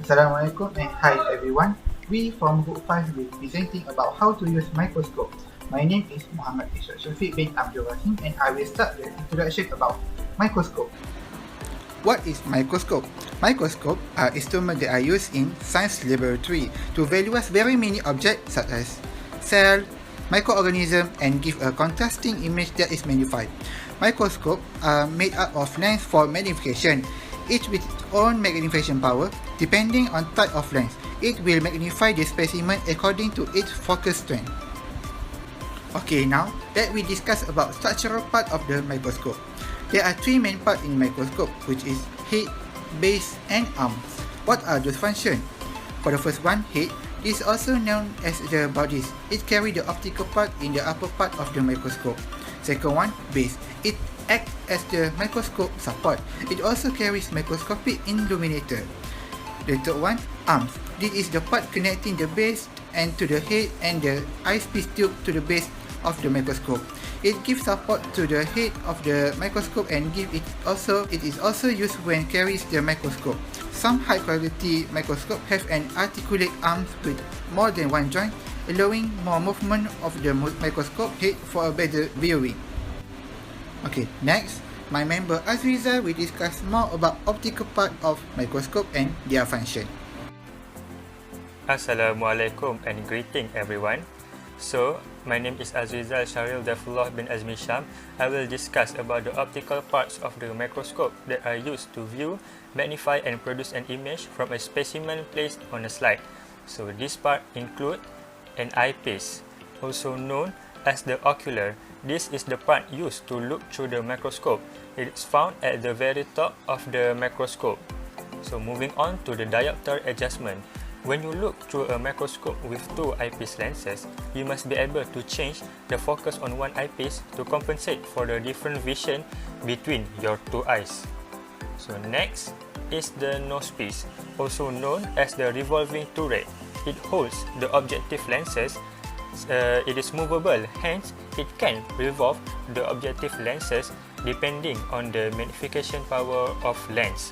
Assalamualaikum and hi everyone. We from Group 5 will be presenting about how to use microscope. My name is Muhammad Ishaq Shafiq bin Abdul Rahim and I will start the introduction about microscope. What is microscope? Microscope are instruments that are used in science laboratory to evaluate very many objects such as cell, microorganism and give a contrasting image that is magnified. Microscope are made up of lens for magnification, each with its own magnification power. Depending on type of lens, it will magnify the specimen according to its focus strength. Okay, now let we discuss about structural part of the microscope. There are three main parts in microscope, which is head, base and arm. What are those functions? For the first one, head, is also known as the bodies. It carries the optical part in the upper part of the microscope. Second one, base. It acts as the microscope support. It also carries microscopic illuminator. The third one, arms. This is the part connecting the base and to the head and the eyepiece tube to the base of the microscope. It gives support to the head of the microscope and it is also used when carries the microscope. Some high quality microscope have an articulate arms with more than one joint, allowing more movement of the microscope head for a better viewing. Okay, next, my member Azriza will discuss more about optical part of microscope and their function. Assalamualaikum and greeting everyone. So, my name is Azrizal Sharil Dafullah bin Azmi Sham. I will discuss about the optical parts of the microscope that are used to view, magnify and produce an image from a specimen placed on a slide. So, this part include an eyepiece, also known as the ocular. This is the part used to look through the microscope. It is found at the very top of the microscope. So, moving on to the diopter adjustment. When you look through a microscope with two eyepiece lenses, you must be able to change the focus on one eyepiece to compensate for the different vision between your two eyes. So next is the nosepiece, also known as the revolving turret. It holds the objective lenses. It is movable, hence it can revolve the objective lenses depending on the magnification power of lens.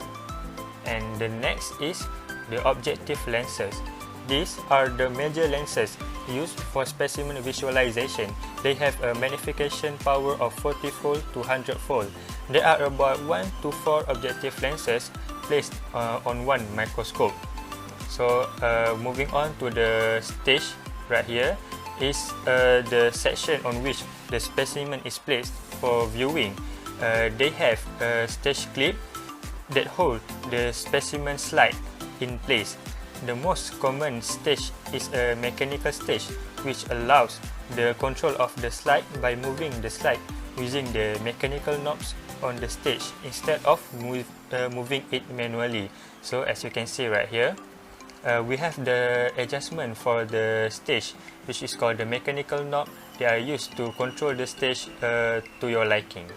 And the next is the objective lenses. These are the major lenses used for specimen visualization. They have a magnification power of 40-fold to 100-fold. There are about 1 to 4 objective lenses placed on one microscope. So moving on to the stage right here is the section on which the specimen is placed for viewing. They have a stage clip that hold the specimen slide in place. The most common stage is a mechanical stage, which allows the control of the slide by moving the slide using the mechanical knobs on the stage instead of moving it manually. So as you can see right here, we have the adjustment for the stage, which is called the mechanical knob. They are used to control the stage to your liking.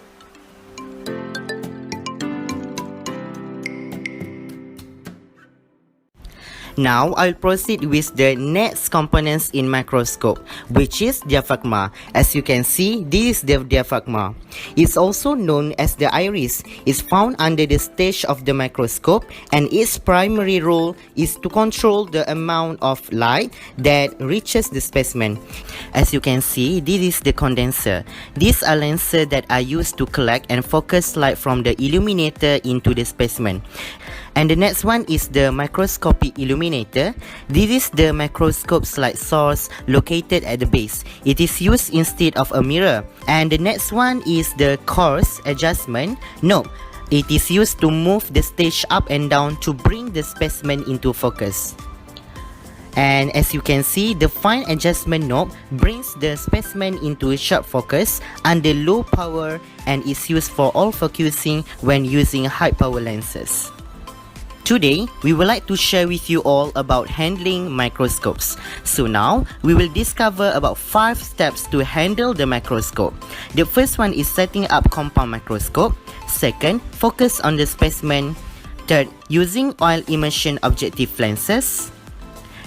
Now, I'll proceed with the next components in microscope, which is diaphragma. As you can see, this is the diaphragma. It's also known as the iris. It's found under the stage of the microscope, and its primary role is to control the amount of light that reaches the specimen. As you can see, this is the condenser. These are lenses that are used to collect and focus light from the illuminator into the specimen. And the next one is the microscopic illuminator. This is the microscope's light source located at the base. It is used instead of a mirror. And the next one is the coarse adjustment knob. It is used to move the stage up and down to bring the specimen into focus. And as you can see, the fine adjustment knob brings the specimen into sharp focus under low power and is used for all focusing when using high power lenses. Today, we would like to share with you all about handling microscopes. So now, we will discover about 5 steps to handle the microscope. The first one is setting up compound microscope. Second, focus on the specimen. Third, using oil immersion objective lenses.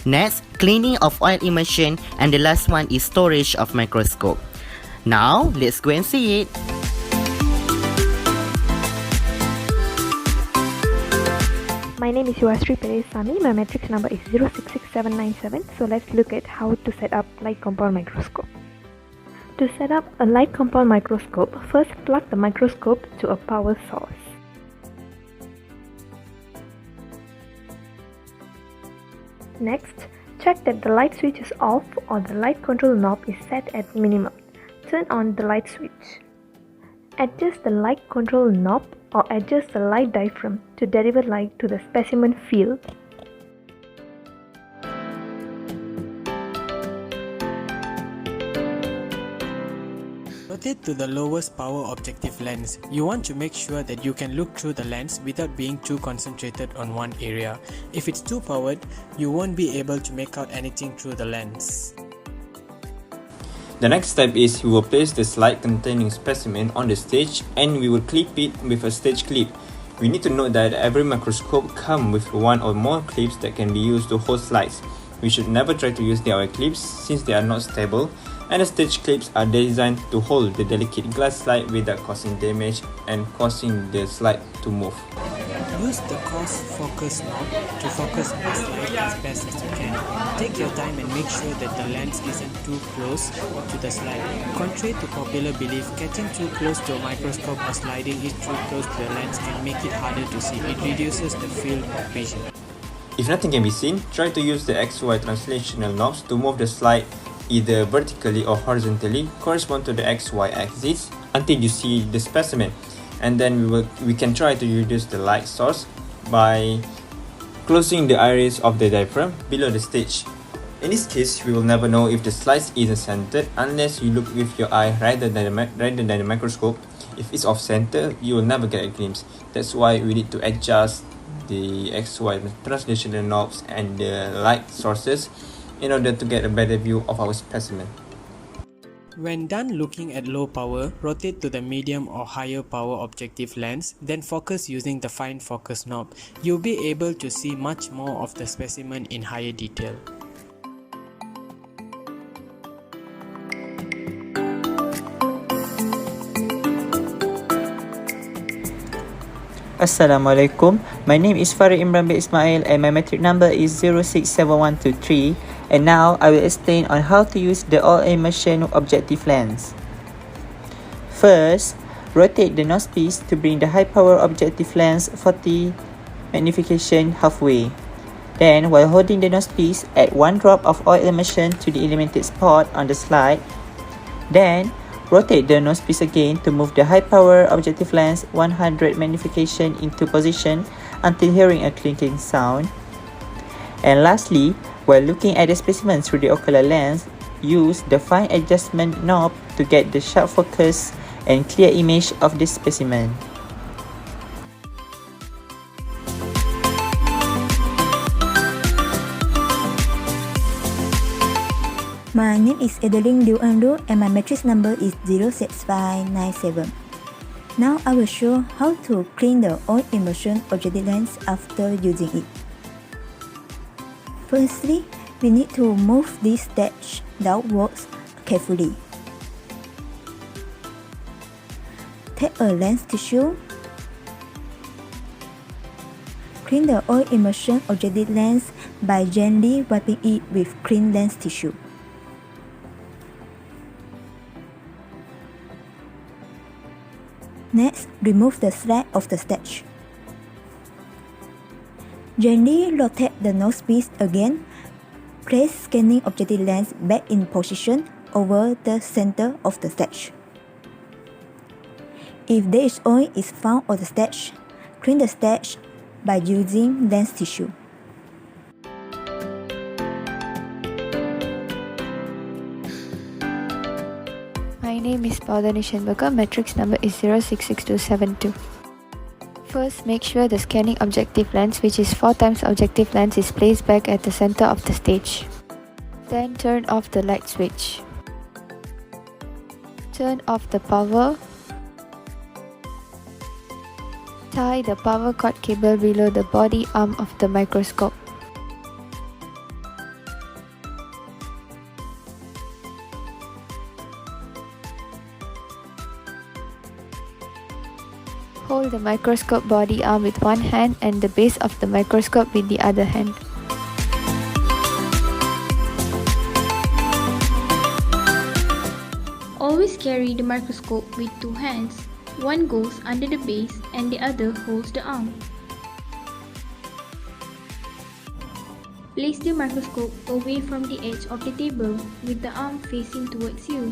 Next, cleaning of oil immersion. And the last one is storage of microscope. Now, let's go and see it. My my name is Yuasri Peresami. My matrix number is 066797. So let's look at how to set up light compound microscope. To set up a light compound microscope, first plug the microscope to a power source. Next, check that the light switch is off or the light control knob is set at minimum. Turn on the light switch. Adjust the light control knob or adjust the light diaphragm to deliver light to the specimen field. Rotate to the lowest power objective lens. You want to make sure that you can look through the lens without being too concentrated on one area. If it's too powered, you won't be able to make out anything through the lens. The next step is we will place the slide containing specimen on the stage and we will clip it with a stage clip. We need to note that every microscope comes with one or more clips that can be used to hold slides. We should never try to use DIY clips since they are not stable, and the stage clips are designed to hold the delicate glass slide without causing damage and causing the slide to move. Use the coarse focus knob to focus the slide as best as you can. Take your time and make sure that the lens isn't too close to the slide. Contrary to popular belief, getting too close to a microscope or sliding it too close to the lens can make it harder to see. It reduces the field of vision. If nothing can be seen, try to use the XY translational knobs to move the slide either vertically or horizontally correspond to the XY axis until you see the specimen. And then we can try to reduce the light source by closing the iris of the diaphragm below the stage. In this case, we will never know if the slide isn't centered unless you look with your eye rather than the microscope. If it's off center, you will never get a glimpse. That's why we need to adjust the XY translational knobs and the light sources in order to get a better view of our specimen. When done looking at low power, rotate to the medium or higher power objective lens, then focus using the fine focus knob. You'll be able to see much more of the specimen in higher detail. Assalamualaikum. My name is Farid Imran bin Ismail and my matric number is 067123. And now I will explain on how to use the all-immersion objective lens. First, rotate the nosepiece to bring the high power objective lens 40 magnification halfway. Then, while holding the nosepiece, add one drop of oil immersion to the illuminated spot on the slide. Then, rotate the nosepiece again to move the high power objective lens 100 magnification into position until hearing a clinking sound. And lastly, while looking at the specimen through the ocular lens, use the fine adjustment knob to get the sharp focus and clear image of the specimen. My name is Adeline Liu Ando and my matrix number is 06597. Now I will show how to clean the oil immersion objective lens after using it. Firstly, we need to move this stage downwards carefully. Take a lens tissue. Clean the oil immersion objective lens by gently wiping it with clean lens tissue. Next, remove the slide of the stage. Gently rotate the nosepiece again. Place scanning objective lens back in position over the center of the stage. If there is oil found on the stage, clean the stage by using lens tissue. My name is Paulani Shenbaga. Matrix number is 066272. First, make sure the scanning objective lens, which is 4 times objective lens, is placed back at the center of the stage. Then turn off the light switch. Turn off the power. Tie the power cord cable below the body arm of the microscope. Hold the microscope body arm with one hand and the base of the microscope with the other hand. Always carry the microscope with two hands. One goes under the base and the other holds the arm. Place the microscope away from the edge of the table with the arm facing towards you.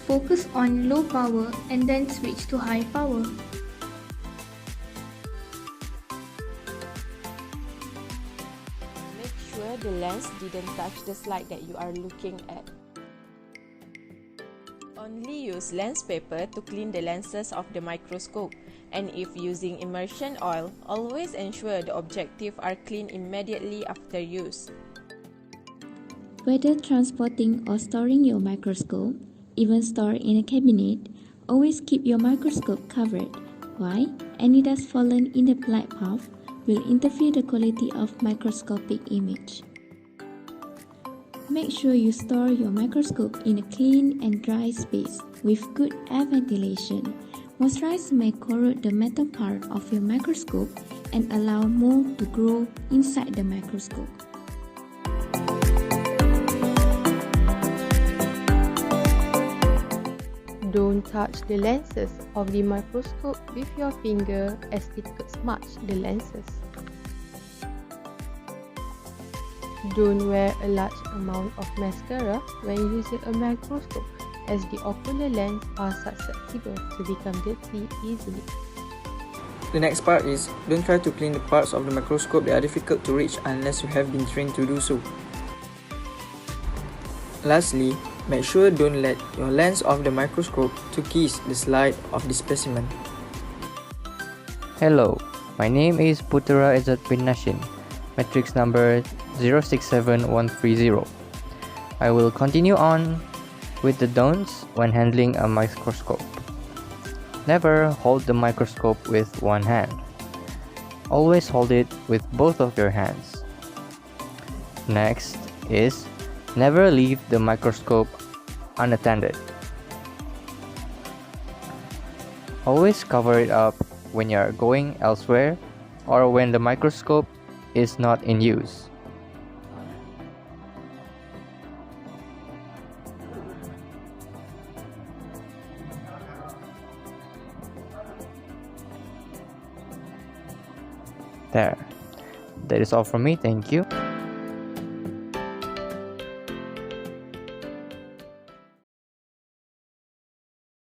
Focus on low power and then switch to high power. Make sure the lens didn't touch the slide that you are looking at. Only use lens paper to clean the lenses of the microscope, and if using immersion oil, always ensure the objectives are cleaned immediately after use. Whether transporting or storing your microscope, even stored in a cabinet, always keep your microscope covered. Why? Any dust fallen in the light path will interfere the quality of microscopic image. Make sure you store your microscope in a clean and dry space with good air ventilation. Moisture may corrode the metal part of your microscope and allow mold to grow inside the microscope. Don't touch the lenses of the microscope with your finger as it could smudge the lenses. Don't wear a large amount of mascara when using a microscope, as the ocular lens are susceptible to become dirty easily. The next part is, don't try to clean the parts of the microscope that are difficult to reach unless you have been trained to do so. Lastly, make sure don't let your lens of the microscope to kiss the slide of the specimen. Hello, my name is Putera Izzat bin Nashin, matrix number 067130. I will continue on with the don'ts when handling a microscope. Never hold the microscope with one hand. Always hold it with both of your hands. Next is, never leave the microscope unattended. Always cover it up when you are going elsewhere or when the microscope is not in use. There. That is all from me. Thank you.